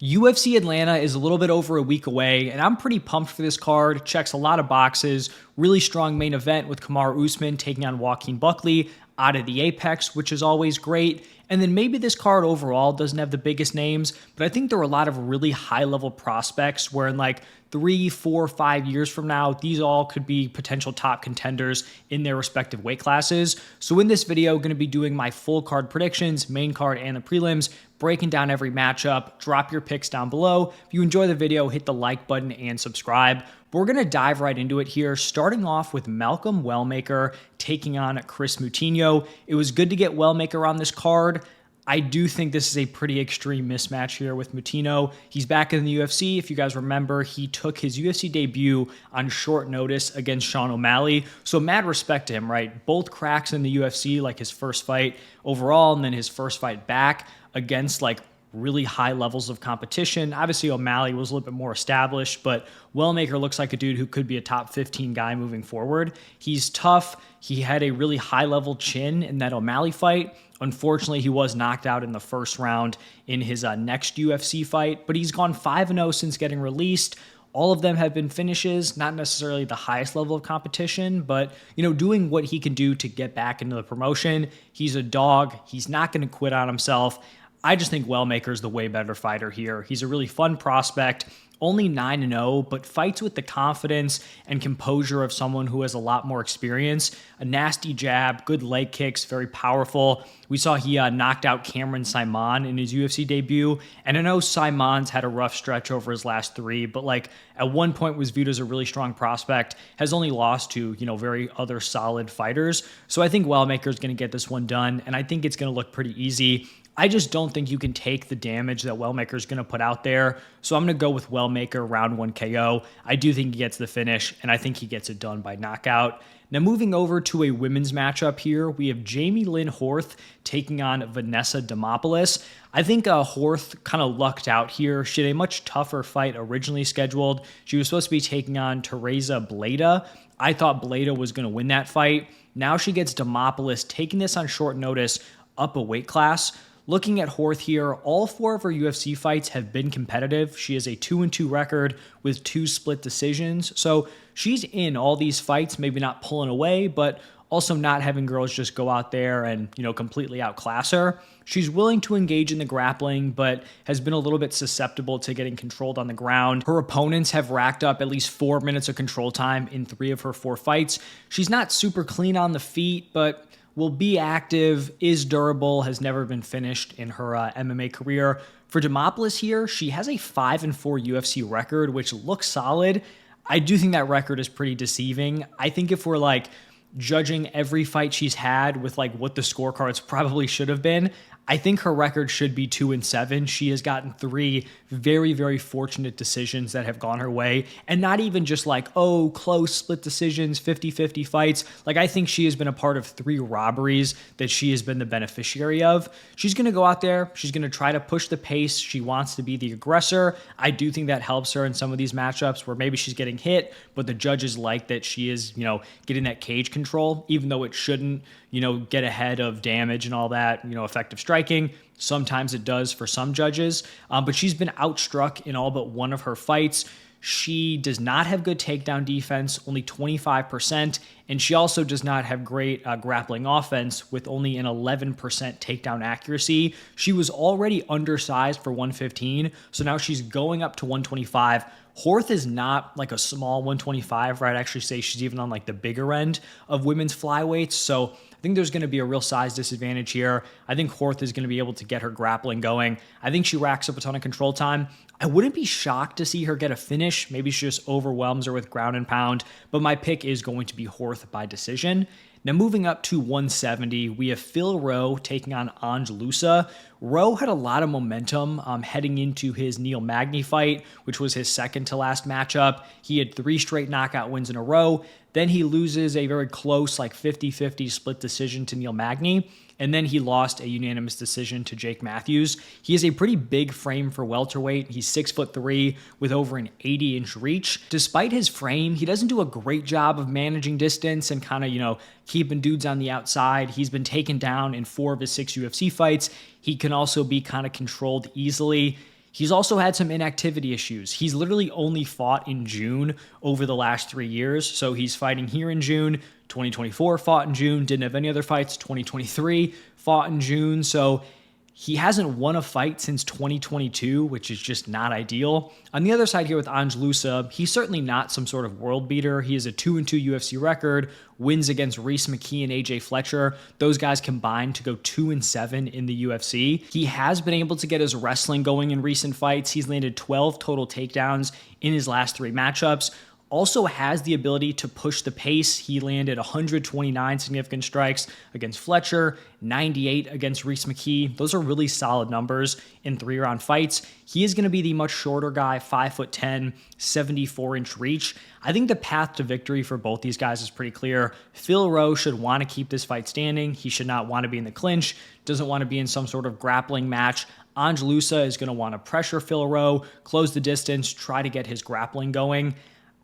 UFC Atlanta is a little bit over a week away, and I'm pretty pumped for this card. Checks a lot of boxes. Really strong main event with Kamaru Usman taking on Joaquin Buckley out of the Apex, which is always great. And then maybe this card overall doesn't have the biggest names, but I think there are a lot of really high-level prospects where in like 3, 4, 5 years from now, these all could be potential top contenders in their respective weight classes. So in this video, I'm going to be doing my full card predictions, main card and the prelims, breaking down every matchup. Drop your picks down below. If you enjoy the video, hit the like button and subscribe. But we're going to dive right into it here, starting off with Malcolm Wellmaker taking on Kris Moutinho. It was good to get Wellmaker on this card. I do think this is a pretty extreme mismatch here with Moutinho. He's back in the UFC. If you guys remember, he took his UFC debut on short notice against Sean O'Malley. So mad respect to him, right? Both cracks in the UFC, like his first fight overall and then his first fight back against like really high levels of competition. Obviously, O'Malley was a little bit more established, but Wellmaker looks like a dude who could be a top 15 guy moving forward. He's tough. He had a really high-level chin in that O'Malley fight. Unfortunately, he was knocked out in the first round in his next UFC fight, but he's gone 5-0 since getting released. All of them have been finishes, not necessarily the highest level of competition, but, doing what he can do to get back into the promotion. He's a dog. He's not going to quit on himself. I just think Wellmaker's the way better fighter here. He's a really fun prospect, only 9-0, but fights with the confidence and composure of someone who has a lot more experience. A nasty jab, good leg kicks, very powerful. We saw he knocked out Cameron Simon in his UFC debut, and I know Simon's had a rough stretch over his last 3, but like at one point was viewed as a really strong prospect, has only lost to, very other solid fighters. So I think Wellmaker's going to get this one done, and I think it's going to look pretty easy. I just don't think you can take the damage that Wellmaker's going to put out there. So I'm going to go with Wellmaker round 1 KO. I do think he gets the finish, and I think he gets it done by knockout. Now moving over to a women's matchup here, we have Jamey-Lyn Horth taking on Vanessa Demopoulos. I think Horth kind of lucked out here. She had a much tougher fight originally scheduled. She was supposed to be taking on Teresa Bleda. I thought Bleda was going to win that fight. Now she gets Demopoulos taking this on short notice up a weight class. Looking at Horth here, all 4 of her UFC fights have been competitive. She has a 2-2 record with 2 split decisions. So she's in all these fights, maybe not pulling away, but also not having girls just go out there and, completely outclass her. She's willing to engage in the grappling, but has been a little bit susceptible to getting controlled on the ground. Her opponents have racked up at least 4 minutes of control time in 3 of her 4 fights. She's not super clean on the feet, but will be active, is durable, has never been finished in her MMA career. For Demopoulos here, she has a 5-4 UFC record, which looks solid. I do think that record is pretty deceiving. I think if we're like judging every fight she's had with like what the scorecards probably should have been, I think her record should be 2-7. She has gotten 3 very, very fortunate decisions that have gone her way. And not even just like, oh, close split decisions, 50-50 fights. Like I think she has been a part of 3 robberies that she has been the beneficiary of. She's going to go out there. She's going to try to push the pace. She wants to be the aggressor. I do think that helps her in some of these matchups where maybe she's getting hit, but the judges like that she is, getting that cage control, even though it shouldn't, get ahead of damage and all that, effective striking. Sometimes it does for some judges, but she's been outstruck in all but 1 of her fights. She does not have good takedown defense, only 25%, and she also does not have great grappling offense with only an 11% takedown accuracy. She was already undersized for 115, so now she's going up to 125. Horth is not like a small 125, right? I'd actually say she's even on like the bigger end of women's flyweights, so I think there's going to be a real size disadvantage here. I think Horth is going to be able to get her grappling going. I think she racks up a ton of control time. I wouldn't be shocked to see her get a finish. Maybe she just overwhelms her with ground and pound, but my pick is going to be Horth by decision. Now moving up to 170, we have Phil Rowe taking on Ange Loosa. Rowe had a lot of momentum heading into his Neil Magny fight, which was his second to last matchup. He had 3 straight knockout wins in a row. Then he loses a very close, like 50-50 split decision to Neil Magny. And then he lost a unanimous decision to Jake Matthews. He has a pretty big frame for welterweight. He's 6'3" with over an 80-inch reach. Despite his frame, he doesn't do a great job of managing distance and kind of, keeping dudes on the outside. He's been taken down in 4 of his 6 UFC fights. He can also be kind of controlled easily. He's also had some inactivity issues. He's literally only fought in June over the last 3 years. So he's fighting here in June, 2024 fought in June, didn't have any other fights, 2023 fought in June. So he hasn't won a fight since 2022, which is just not ideal. On the other side here with Ange Loosa, he's certainly not some sort of world beater. He has a 2-2 UFC record, wins against Reese McKee and AJ Fletcher. Those guys combined to go 2-7 in the UFC. He has been able to get his wrestling going in recent fights. He's landed 12 total takedowns in his last 3 matchups. Also has the ability to push the pace. He landed 129 significant strikes against Fletcher, 98 against Reese McKee. Those are really solid numbers in 3-round fights. He is going to be the much shorter guy, 5'10", 74-inch reach. I think the path to victory for both these guys is pretty clear. Phil Rowe should want to keep this fight standing. He should not want to be in the clinch, doesn't want to be in some sort of grappling match. Ange Loosa is going to want to pressure Phil Rowe, close the distance, try to get his grappling going.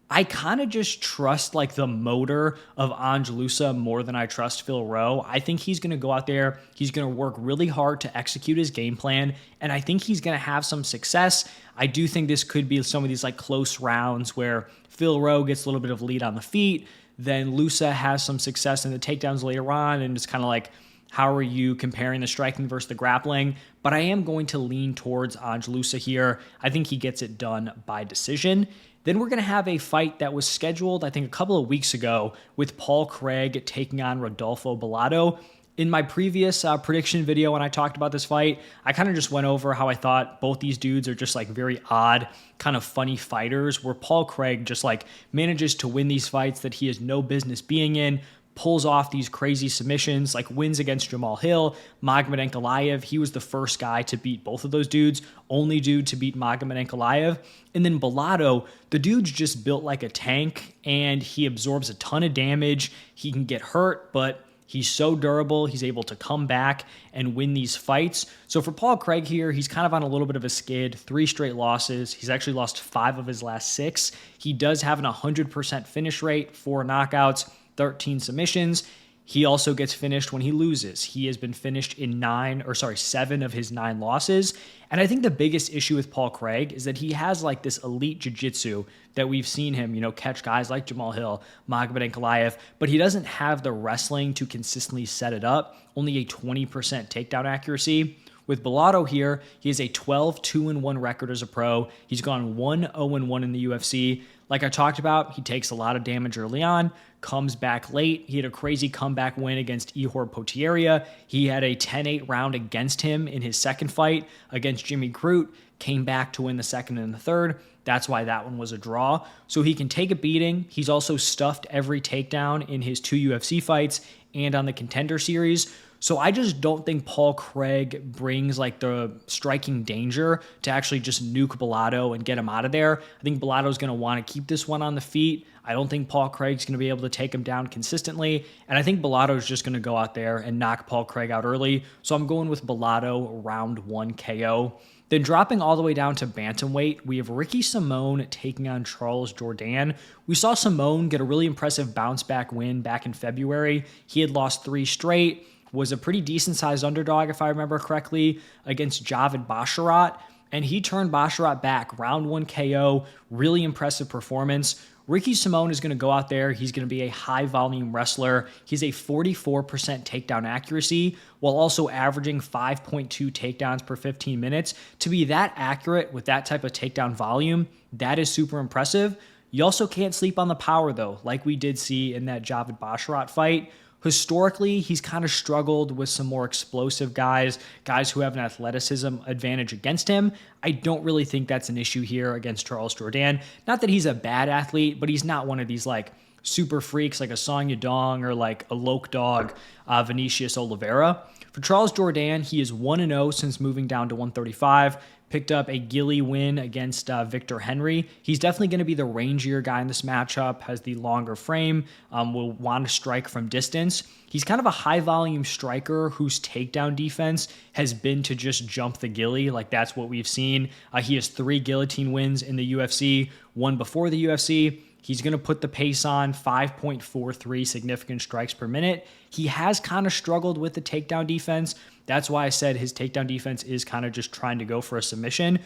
I kind of just trust like the motor of Ange Loosa more than I trust Phil Rowe. I think he's going to go out there, he's going to work really hard to execute his game plan, and I think he's going to have some success. I do think this could be some of these like close rounds where Phil Rowe gets a little bit of lead on the feet, then Loosa has some success in the takedowns later on, and it's kind of like, how are you comparing the striking versus the grappling? But I am going to lean towards Ange Loosa here. I think he gets it done by decision. Then we're going to have a fight that was scheduled, I think, a couple of weeks ago with Paul Craig taking on Rodolfo Bellato. In my previous prediction video when I talked about this fight, I kind of just went over how I thought both these dudes are just like very odd, kind of funny fighters, where Paul Craig just like manages to win these fights that he has no business being in, pulls off these crazy submissions, like wins against Jamal Hill, Magomed Ankalaev. He was the first guy to beat both of those dudes, only dude to beat Magomed Ankalaev. And then Bellato, the dude's just built like a tank, and he absorbs a ton of damage. He can get hurt, but he's so durable. He's able to come back and win these fights. So for Paul Craig here, he's kind of on a little bit of a skid, 3 straight losses. He's actually lost 5 of his last 6. He does have an 100% finish rate, 4 knockouts, 13 submissions. He also gets finished when he loses. He has been finished in 7 of his 9 losses. And I think the biggest issue with Paul Craig is that he has like this elite jiu-jitsu that we've seen him, catch guys like Jamal Hill, Magomed Ankalaev, but he doesn't have the wrestling to consistently set it up. Only a 20% takedown accuracy. With Bellato here, he has a 12-2-1 record as a pro. He's gone 1-0-1 in the UFC. Like I talked about, he takes a lot of damage early on, comes back late. He had a crazy comeback win against Ihor Potieria. He had a 10-8 round against him in his second fight against Jimmy Crute, came back to win the second and the third. That's why that one was a draw. So he can take a beating. He's also stuffed every takedown in his 2 UFC fights and on the Contender Series. So I just don't think Paul Craig brings like the striking danger to actually just nuke Bellato and get him out of there. I think Bellato's going to want to keep this one on the feet. I don't think Paul Craig's going to be able to take him down consistently. And I think Bellato's just going to go out there and knock Paul Craig out early. So I'm going with Bellato round 1 KO. Then dropping all the way down to bantamweight, we have Ricky Simón taking on Charles Jourdain. We saw Simón get a really impressive bounce back win back in February. He had lost 3 straight. Was a pretty decent-sized underdog, if I remember correctly, against Javid Basharat, and he turned Basharat back. Round 1 KO, really impressive performance. Ricky Simón is going to go out there. He's going to be a high-volume wrestler. He's a 44% takedown accuracy, while also averaging 5.2 takedowns per 15 minutes. To be that accurate with that type of takedown volume, that is super impressive. You also can't sleep on the power, though, like we did see in that Javid Basharat fight. Historically, he's kind of struggled with some more explosive guys who have an athleticism advantage against him. I don't really think that's an issue here against Charles Jourdain. Not that he's a bad athlete, but he's not one of these like super freaks like a Song Yadong or like a Loke Dog, Vinicius Oliveira. For Charles Jourdain, he is 1-0 since moving down to 135. Picked up a Gilly win against Victor Henry. He's definitely going to be the rangier guy in this matchup, has the longer frame, will want to strike from distance. He's kind of a high-volume striker whose takedown defense has been to just jump the Gilly. Like, that's what we've seen. He has 3 guillotine wins in the UFC, 1 before the UFC. He's going to put the pace on, 5.43 significant strikes per minute. He has kind of struggled with the takedown defense, That's why I said his takedown defense is kind of just trying to go for a submission.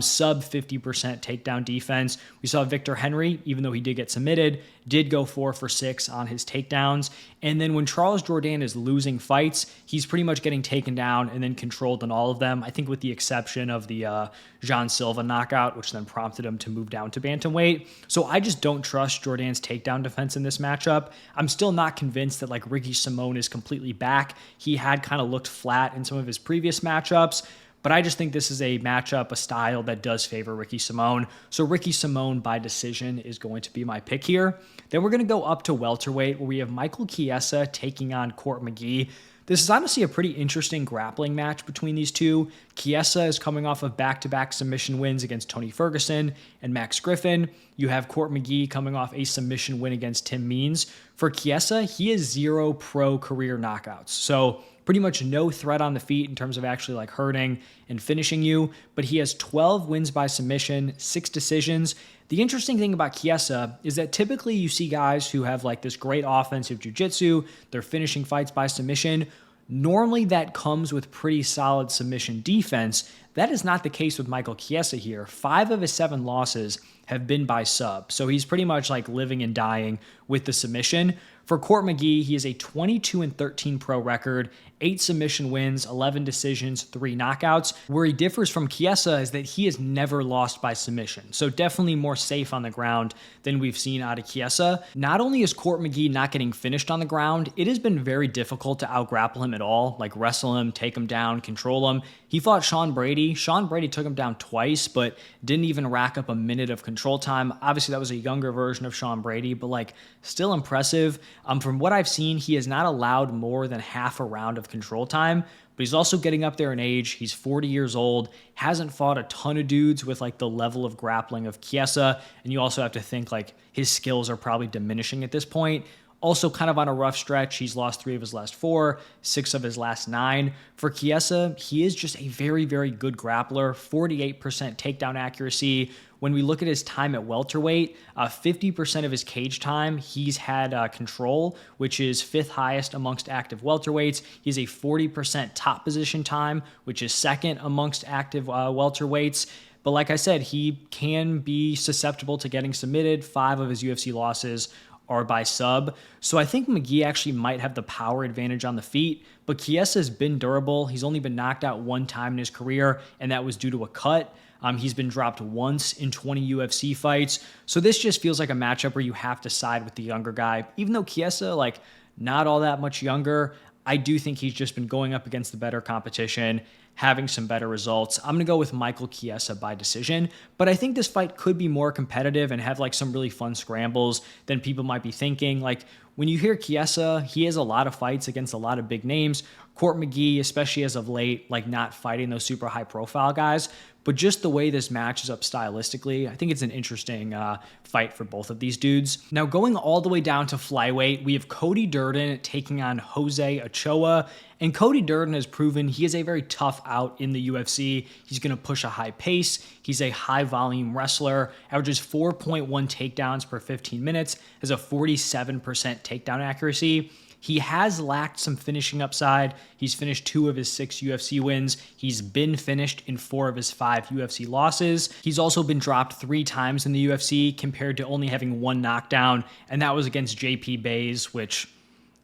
Sub 50% takedown defense. We saw Victor Henry, even though he did get submitted, did go 4 for 6 on his takedowns. And then when Charles Jourdain is losing fights, he's pretty much getting taken down and then controlled in all of them. I think with the exception of the Jean Silva knockout, which then prompted him to move down to bantamweight. So I just don't trust Jourdain's takedown defense in this matchup. I'm still not convinced that like Ricky Simón is completely back. He had kind of looked flat in some of his previous matchups, but I just think this is a matchup, a style that does favor Ricky Simón. So Ricky Simón by decision is going to be my pick here. Then we're going to go up to welterweight where we have Michael Chiesa taking on Court McGee. This is honestly a pretty interesting grappling match between these two. Chiesa is coming off of back-to-back submission wins against Tony Ferguson and Max Griffin. You have Court McGee coming off a submission win against Tim Means. For Chiesa, he has 0 pro career knockouts. So pretty much no threat on the feet in terms of actually like hurting and finishing you, but he has 12 wins by submission, 6 decisions. The interesting thing about Chiesa is that typically you see guys who have like this great offensive jiu-jitsu, they're finishing fights by submission. Normally that comes with pretty solid submission defense. That is not the case with Michael Chiesa here. 5 of his 7 losses have been by sub. So he's pretty much like living and dying with the submission. For Court McGee, he has a 22-13 pro record, 8 submission wins, 11 decisions, 3 knockouts. Where he differs from Chiesa is that he has never lost by submission. So definitely more safe on the ground than we've seen out of Chiesa. Not only is Court McGee not getting finished on the ground, it has been very difficult to out-grapple him at all, like wrestle him, take him down, control him. He fought Sean Brady. Sean Brady took him down twice, but didn't even rack up a minute of control time. Obviously, that was a younger version of Sean Brady, but like still impressive. From what I've seen, he has not allowed more than half a round of control time, but he's also getting up there in age. He's 40 years old, hasn't fought a ton of dudes with like the level of grappling of Chiesa, and you also have to think like his skills are probably diminishing at this point. Also kind of on a rough stretch. He's lost 3 of his last 4, 6 of his last 9. For Chiesa, he is just a very, very good grappler, 48% takedown accuracy. When we look at his time at welterweight, 50% of his cage time, he's had control, which is 5th highest amongst active welterweights. He's a 40% top position time, which is 2nd amongst active welterweights. But like I said, he can be susceptible to getting submitted. 5 of his UFC losses are by sub. So I think McGee actually might have the power advantage on the feet, but Chiesa's been durable. He's only been knocked out 1 time in his career, and that was due to a cut. He's been dropped once in 20 UFC fights. So this just feels like a matchup where you have to side with the younger guy. Even though Chiesa, like, not all that much younger, I do think he's just been going up against the better competition, having some better results. I'm going to go with Michael Chiesa by decision, but I think this fight could be more competitive and have like some really fun scrambles than people might be thinking. Like when you hear Chiesa, he has a lot of fights against a lot of big names. Court McGee, especially as of late, like not fighting those super high profile guys, but just the way this matches up stylistically, I think it's an interesting fight for both of these dudes. Now going all the way down to flyweight, we have Cody Durden taking on Jose Ochoa. And Cody Durden has proven he is a very tough out in the UFC. He's going to push a high pace. He's a high volume wrestler, averages 4.1 takedowns per 15 minutes, has a 47% takedown accuracy. He has lacked some finishing upside. He's finished 2 of his 6 UFC wins. He's been finished in 4 of his 5 UFC losses. He's also been dropped 3 times in the UFC compared to only having 1 knockdown, and that was against JP Buys, which,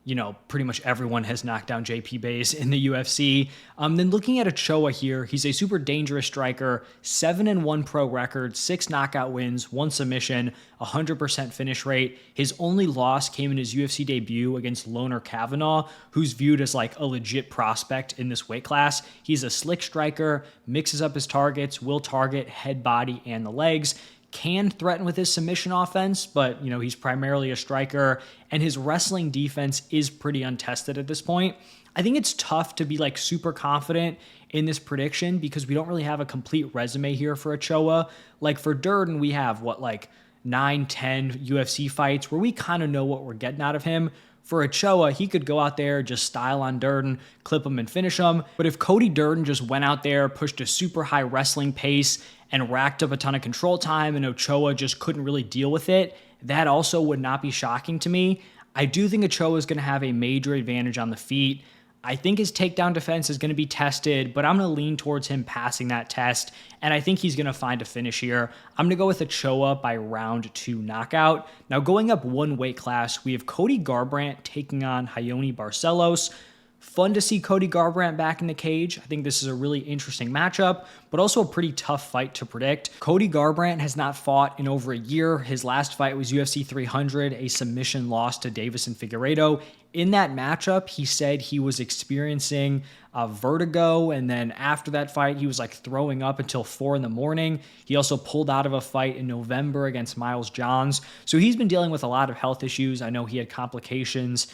you know, pretty much everyone has knocked down JP Buys in the UFC. Then looking at Ochoa here, he's a super dangerous striker, 7-1 pro record, 6 knockout wins, 1 submission, 100% finish rate. His only loss came in his UFC debut against Loner Kavanaugh, who's viewed as like a legit prospect in this weight class. He's a slick striker, mixes up his targets, will target head, body, and the legs. Can threaten with his submission offense, but, you know, he's primarily a striker, and his wrestling defense is pretty untested at this point. I think it's tough to be like super confident in this prediction because we don't really have a complete resume here for Ochoa. Like for Durden, we have like 9-10 UFC fights where we kind of know what we're getting out of him. For Ochoa, he could go out there, just style on Durden, clip him and finish him. But if Cody Durden just went out there, pushed a super high wrestling pace, and racked up a ton of control time, and Ochoa just couldn't really deal with it, that also would not be shocking to me. I do think Ochoa is going to have a major advantage on the feet. I think his takedown defense is going to be tested, but I'm going to lean towards him passing that test, and I think he's going to find a finish here. I'm going to go with Ochoa by round 2 knockout. Now, going up one weight class, we have Cody Garbrandt taking on Raoni Barcelos. Fun to see Cody Garbrandt back in the cage. I think this is a really interesting matchup, but also a pretty tough fight to predict. Cody Garbrandt has not fought in over a year. His last fight was UFC 300, a submission loss to Davison Figueiredo. In that matchup, he said he was experiencing vertigo, and then after that fight, he was like throwing up until 4 a.m. He also pulled out of a fight in November against Miles Johns. So he's been dealing with a lot of health issues. I know he had complications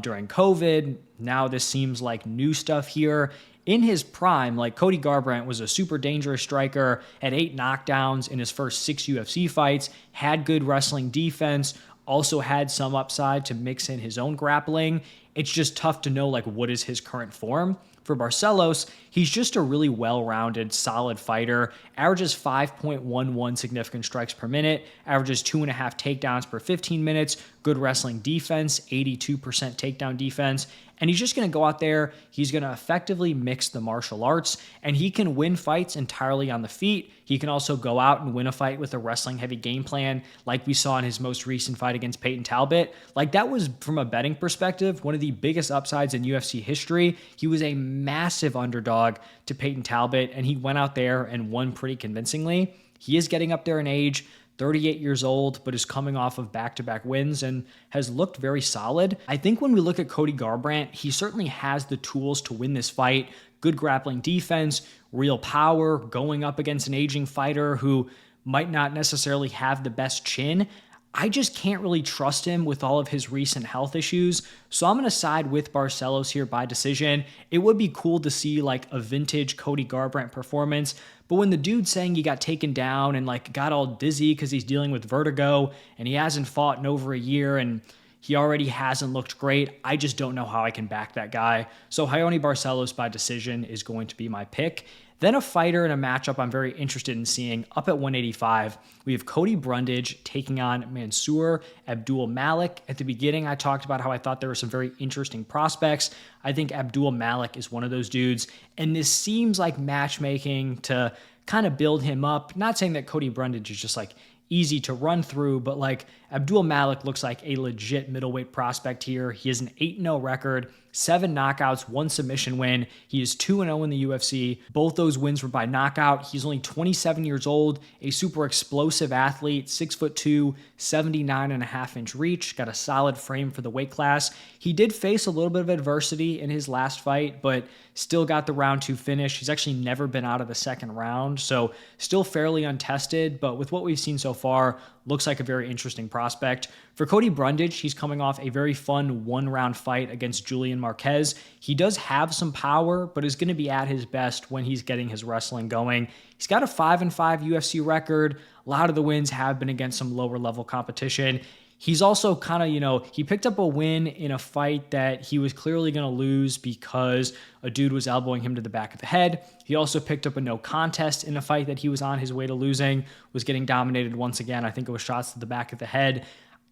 during COVID. Now this seems like new stuff here. In his prime, like Cody Garbrandt was a super dangerous striker, had 8 knockdowns in his first 6 UFC fights, had good wrestling defense, also had some upside to mix in his own grappling. It's just tough to know like what is his current form. For Barcelos, he's just a really well-rounded, solid fighter, averages 5.11 significant strikes per minute, averages 2.5 takedowns per 15 minutes, good wrestling defense, 82% takedown defense, and he's just going to go out there, he's going to effectively mix the martial arts, and he can win fights entirely on the feet. He can also go out and win a fight with a wrestling-heavy game plan, like we saw in his most recent fight against Peyton Talbot. Like, that was, from a betting perspective, one of the biggest upsides in UFC history. He was a massive underdog to Peyton Talbot, and he went out there and won pretty convincingly. He is getting up there in age, 38 years old, but is coming off of back-to-back wins and has looked very solid. I think when we look at Cody Garbrandt, he certainly has the tools to win this fight. Good grappling defense, real power, going up against an aging fighter who might not necessarily have the best chin. I just can't really trust him with all of his recent health issues. So I'm going to side with Barcelos here by decision. It would be cool to see like a vintage Cody Garbrandt performance. But when the dude's saying he got taken down and like got all dizzy because he's dealing with vertigo and he hasn't fought in over a year and he already hasn't looked great, I just don't know how I can back that guy. So Raoni Barcelos by decision is going to be my pick. Then a fighter in a matchup I'm very interested in seeing up at 185. We have Cody Brundage taking on Mansur Abdul-Malik. At the beginning, I talked about how I thought there were some very interesting prospects. I think Abdul-Malik is one of those dudes, and this seems like matchmaking to kind of build him up. Not saying that Cody Brundage is just like easy to run through, but like Abdul-Malik looks like a legit middleweight prospect here. He has an 8-0 record, 7 knockouts, 1 submission win. He is 2-0 in the UFC. Both those wins were by knockout. He's only 27 years old, a super explosive athlete, 6'2", 79.5-inch reach, got a solid frame for the weight class. He did face a little bit of adversity in his last fight, but still got the round 2 finish. He's actually never been out of the second round, so still fairly untested, but with what we've seen so far, looks like a very interesting prospect. For Cody Brundage, he's coming off a very fun 1-round fight against Julian Marquez. He does have some power, but is going to be at his best when he's getting his wrestling going. He's got a 5-5 UFC record. A lot of the wins have been against some lower level competition. He's also kind of, he picked up a win in a fight that he was clearly going to lose because a dude was elbowing him to the back of the head. He also picked up a no contest in a fight that he was on his way to losing, was getting dominated once again. I think it was shots to the back of the head.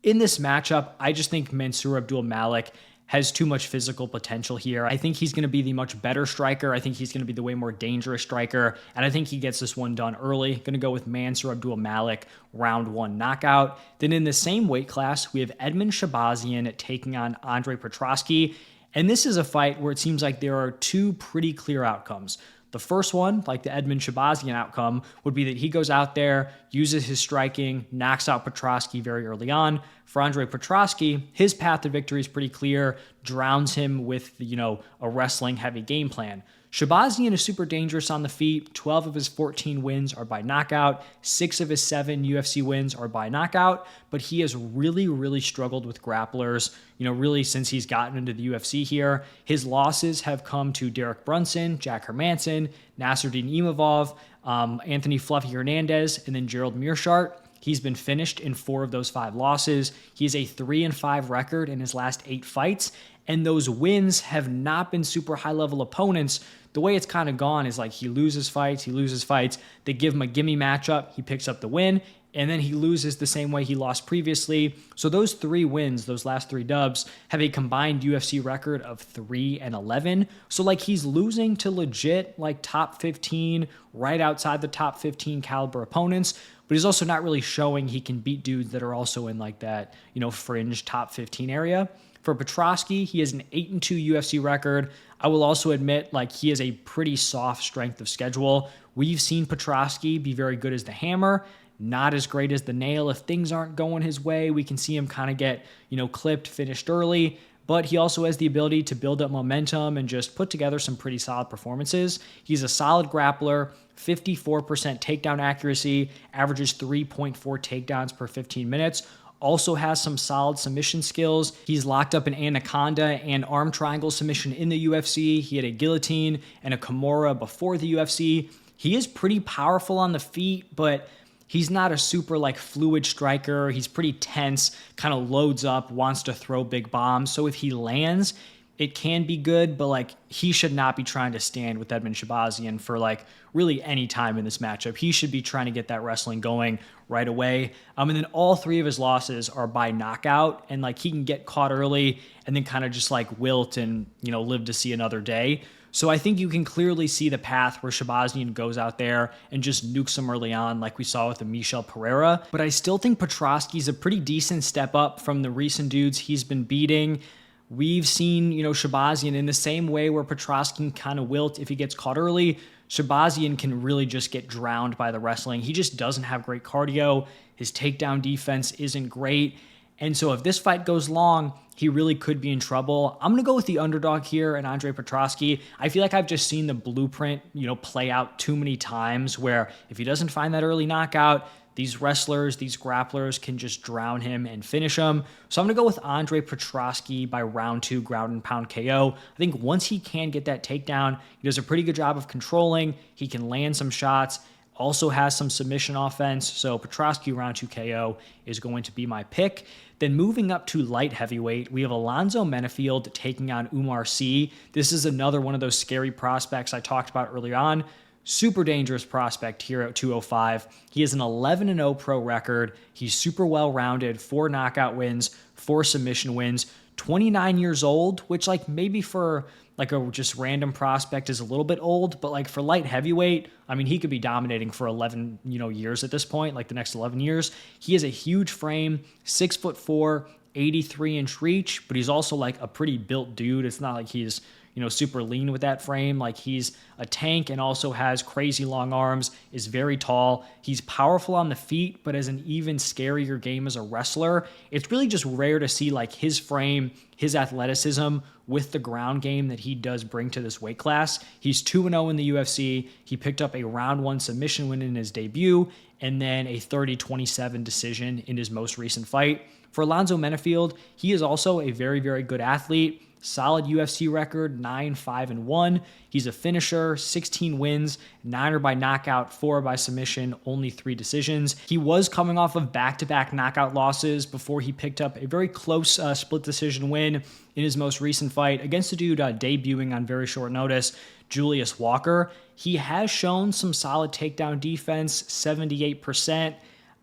In this matchup, I just think Mansur Abdul-Malik has too much physical potential here. I think he's going to be the much better striker. I think he's going to be the way more dangerous striker, and I think he gets this one done early. Going to go with Mansur Abdul-Malik, round 1 knockout. Then in the same weight class, we have Edmen Shahbazyan taking on Andre Petroski, and this is a fight where it seems like there are 2 pretty clear outcomes. The first one, like the Edmen Shahbazyan outcome, would be that he goes out there, uses his striking, knocks out Petroski very early on. For Andre Petroski, his path to victory is pretty clear, drowns him with, a wrestling-heavy game plan. Shahbazyan is super dangerous on the feet. 12 of his 14 wins are by knockout. 6 of his 7 UFC wins are by knockout. But he has really, really struggled with grapplers, really since he's gotten into the UFC here. His losses have come to Derek Brunson, Jack Hermanson, Nasruddin Imavov, Anthony Fluffy Hernandez, and then Gerald Mearshart. He's been finished in 4 of those 5 losses. He has a 3-5 record in his last 8 fights, and those wins have not been super high-level opponents. The way it's kind of gone is like he loses fights, they give him a gimme matchup, he picks up the win, and then he loses the same way he lost previously. So those 3 wins, those last 3 dubs, have a combined UFC record of 3-11. So like he's losing to legit like top 15, right outside the top 15 caliber opponents, but he's also not really showing he can beat dudes that are also in like that, fringe top 15 area. For Petroski, he has an 8-2 UFC record. I will also admit, like, he has a pretty soft strength of schedule. We've seen Petroski be very good as the hammer, not as great as the nail. If things aren't going his way, we can see him kind of get, clipped, finished early. But he also has the ability to build up momentum and just put together some pretty solid performances. He's a solid grappler, 54% takedown accuracy, averages 3.4 takedowns per 15 minutes. Also has some solid submission skills. He's locked up an anaconda and arm triangle submission in the UFC. He had a guillotine and a Kimura before the UFC. He is pretty powerful on the feet, but he's not a super like fluid striker. He's pretty tense, kind of loads up, wants to throw big bombs. So if he lands, it can be good, but like he should not be trying to stand with Edmen Shahbazyan for like really any time in this matchup. He should be trying to get that wrestling going right away. And then all 3 of his losses are by knockout, and like he can get caught early and then kind of just like wilt and, live to see another day. So I think you can clearly see the path where Shahbazyan goes out there and just nukes him early on like we saw with the Michel Pereira. But I still think Petroski's a pretty decent step up from the recent dudes he's been beating. We've seen, Shahbazyan in the same way where Petroski can kind of wilt if he gets caught early. Shahbazyan can really just get drowned by the wrestling. He just doesn't have great cardio. His takedown defense isn't great. And so if this fight goes long, he really could be in trouble. I'm going to go with the underdog here and Andre Petroski. I feel like I've just seen the blueprint, play out too many times where if he doesn't find that early knockout, these wrestlers, these grapplers can just drown him and finish him. So I'm going to go with Andre Petroski by round 2 ground and pound KO. I think once he can get that takedown, he does a pretty good job of controlling. He can land some shots, also has some submission offense. So Petroski round 2 KO is going to be my pick. Then moving up to light heavyweight, we have Alonzo Menafield taking on Umar Sy. This is another one of those scary prospects I talked about earlier on. Super dangerous prospect here at 205. He has an 11-0 pro record. He's super well-rounded, 4 knockout wins, 4 submission wins, 29 years old, which like maybe for like a just random prospect is a little bit old, but like for light heavyweight, I mean, he could be dominating for 11, years at this point, like the next 11 years. He has a huge frame, 6'4", 83-inch reach, but he's also like a pretty built dude. It's not like he's super lean with that frame. Like he's a tank and also has crazy long arms, is very tall. He's powerful on the feet, but has an even scarier game as a wrestler. It's really just rare to see like his frame, his athleticism with the ground game that he does bring to this weight class. He's 2-0 in the UFC. He picked up a round 1 submission win in his debut and then a 30-27 decision in his most recent fight. For Alonzo Menafield, he is also a very, very good athlete. Solid UFC record, 9-5-1. He's a finisher, 16 wins, 9 are by knockout, 4 by submission, only 3 decisions. He was coming off of back-to-back knockout losses before he picked up a very close split decision win in his most recent fight against a dude debuting on very short notice, Julius Walker. He has shown some solid takedown defense, 78%.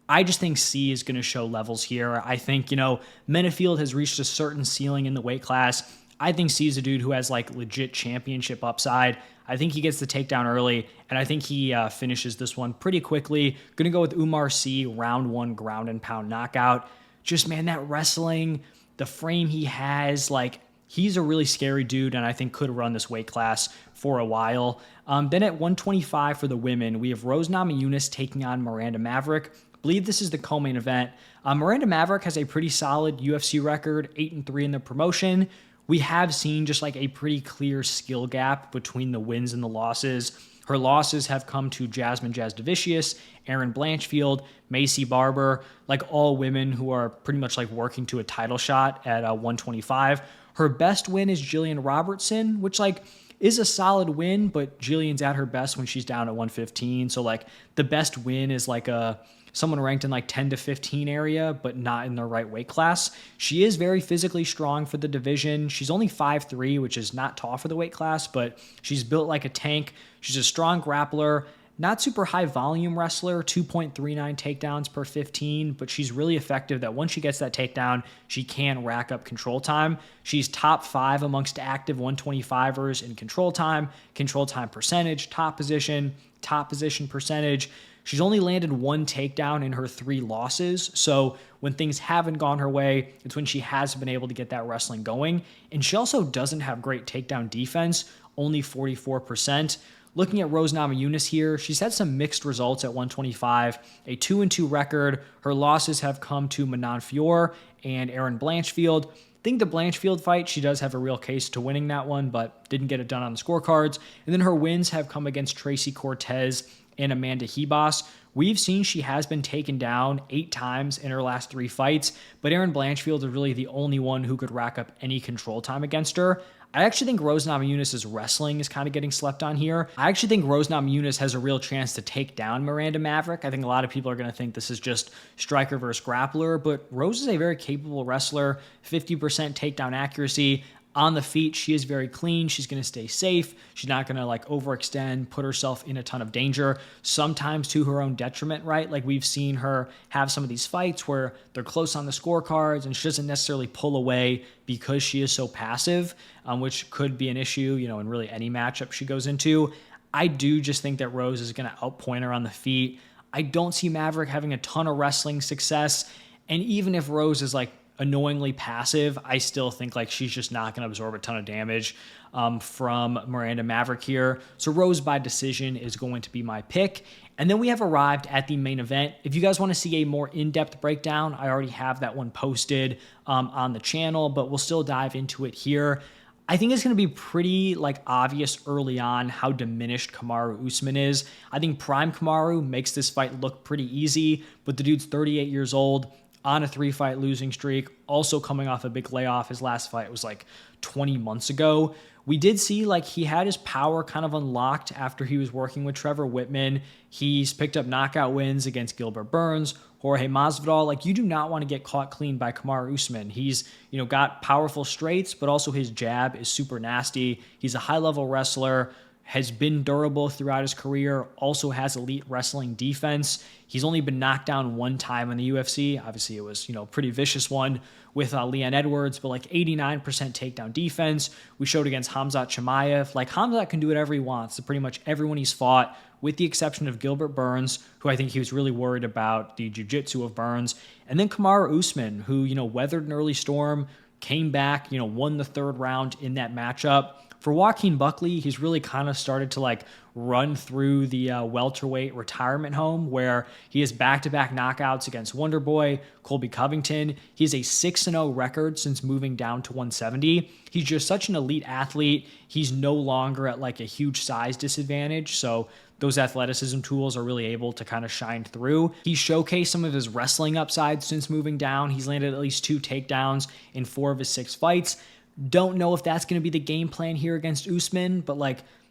I just think C is going to show levels here. I think, Menafield has reached a certain ceiling in the weight class. I think C is a dude who has like legit championship upside. I think he gets the takedown early, and I think he finishes this one pretty quickly. Going to go with Umar Sy, round 1 ground and pound knockout. Just, man, that wrestling, the frame he has, like, he's a really scary dude, and I think could run this weight class for a while. Then at 125 for the women, we have Rose Namajunas taking on Miranda Maverick. I believe this is the co-main event. Miranda Maverick has a pretty solid UFC record, 8-3 in the promotion. We have seen just like a pretty clear skill gap between the wins and the losses. Her losses have come to Jasmine Jasdavicius, Erin Blanchfield, Macy Barber, like all women who are pretty much like working to a title shot at 125. Her best win is Jillian Robertson, which like is a solid win, but Jillian's at her best when she's down at 115. So like the best win is like someone ranked in like 10 to 15 area, but not in the right weight class. She is very physically strong for the division. She's only 5'3", which is not tall for the weight class, but she's built like a tank. She's a strong grappler, Not super high volume wrestler, 2.39 takedowns per 15, but she's really effective that once she gets that takedown, she can rack up control time. She's top 5 amongst active 125ers in control time percentage, top position percentage. She's only landed 1 takedown in her 3 losses. So when things haven't gone her way, it's when she has been able to get that wrestling going. And she also doesn't have great takedown defense, only 44%. Looking at Rose Namajunas here, she's had some mixed results at 125, a 2-2 record. Her losses have come to Manon Fior and Erin Blanchfield. I think the Blanchfield fight, she does have a real case to winning that one, but didn't get it done on the scorecards. And then her wins have come against Tracy Cortez and Amanda Hebos. We've seen she has been taken down 8 times in her last 3 fights, but Erin Blanchfield is really the only one who could rack up any control time against her. I actually think Rose Namajunas' wrestling is kind of getting slept on here. I actually think Rose Namajunas has a real chance to take down Miranda Maverick. I think a lot of people are going to think this is just striker versus grappler, but Rose is a very capable wrestler, 50% takedown accuracy. On the feet, she is very clean. She's going to stay safe. She's not going to overextend, put herself in a ton of danger, sometimes to her own detriment, right? Like we've seen her have some of these fights where they're close on the scorecards and she doesn't necessarily pull away because she is so passive, which could be an issue, in really any matchup she goes into. I do just think that Rose is going to outpoint her on the feet. I don't see Maverick having a ton of wrestling success. And even if Rose is annoyingly passive, I still think she's just not going to absorb a ton of damage from Miranda Maverick here. So Rose by decision is going to be my pick. And then we have arrived at the main event. If you guys want to see a more in-depth breakdown, I already have that one posted on the channel, but we'll still dive into it here. I think it's going to be pretty obvious early on how diminished Kamaru Usman is. I think prime Kamaru makes this fight look pretty easy, but the dude's 38 years old, on a 3-fight losing streak, also coming off a big layoff. His last fight was 20 months ago. We did see he had his power kind of unlocked after he was working with Trevor Whitman. He's picked up knockout wins against Gilbert Burns, Jorge Masvidal. You do not want to get caught clean by Kamaru Usman. He's, got powerful straights, but also his jab is super nasty. He's a high-level wrestler, has been durable throughout his career, also has elite wrestling defense. He's only been knocked down 1 time in the UFC. Obviously, it was, a pretty vicious one with Leon Edwards, but 89% takedown defense. We showed against Khamzat Chimaev. Khamzat can do whatever he wants to pretty much everyone he's fought, with the exception of Gilbert Burns, who I think he was really worried about the jiu-jitsu of Burns. And then Kamaru Usman, who, weathered an early storm, came back, won the 3rd round in that matchup. For Joaquin Buckley, he's really kind of started to run through the welterweight retirement home where he has back-to-back knockouts against Wonderboy, Colby Covington. He has a 6-0 record since moving down to 170. He's just such an elite athlete. He's no longer at a huge size disadvantage, so those athleticism tools are really able to kind of shine through. He's showcased some of his wrestling upside since moving down. He's landed at least 2 takedowns in 4 of his 6 fights. Don't know if that's going to be the game plan here against Usman, but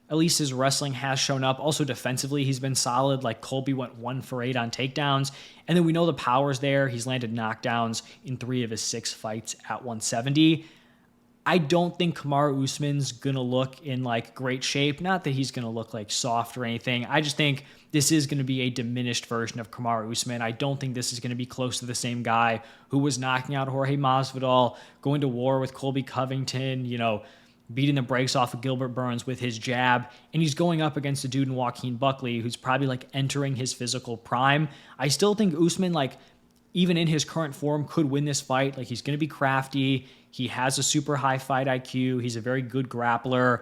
at least his wrestling has shown up. Also defensively, he's been solid. Colby went 1 for 8 on takedowns. And then we know the power's there. He's landed knockdowns in 3 of his 6 fights at 170. I don't think Kamaru Usman's going to look in great shape. Not that he's going to look soft or anything. I just think this is going to be a diminished version of Kamaru Usman. I don't think this is going to be close to the same guy who was knocking out Jorge Masvidal, going to war with Colby Covington, beating the brakes off of Gilbert Burns with his jab. And he's going up against a dude in Joaquin Buckley who's probably entering his physical prime. I still think Usman, even in his current form, could win this fight. He's going to be crafty. He has a super high fight IQ. He's a very good grappler.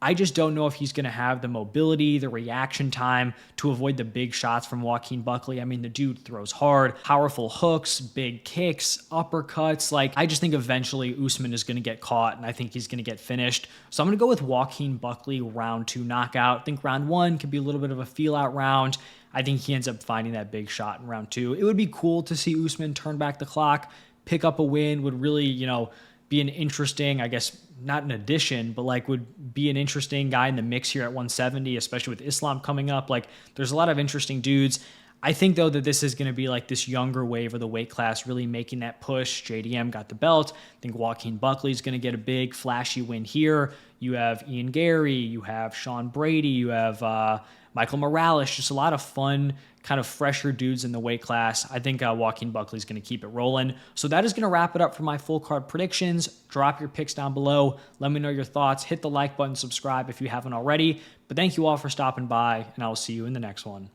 I just don't know if he's going to have the mobility, the reaction time to avoid the big shots from Joaquin Buckley. I mean, the dude throws hard, powerful hooks, big kicks, uppercuts. I just think eventually Usman is going to get caught, and I think he's going to get finished. So I'm going to go with Joaquin Buckley round 2 knockout. I think round 1 could be a little bit of a feel-out round. I think he ends up finding that big shot in round 2. It would be cool to see Usman turn back the clock, pick up a win, would really, be an interesting, I guess, not an addition, but would be an interesting guy in the mix here at 170, especially with Islam coming up. There's a lot of interesting dudes. I think, though, that this is going to be like this younger wave of the weight class really making that push. JDM got the belt. I think Joaquin Buckley is going to get a big, flashy win here. You have Ian Gary. You have Sean Brady. You have Michael Morales. Just a lot of fun, kind of fresher dudes in the weight class. I think Joaquin Buckley is going to keep it rolling. So that is going to wrap it up for my full card predictions. Drop your picks down below. Let me know your thoughts. Hit the like button, subscribe if you haven't already. But thank you all for stopping by, and I will see you in the next one.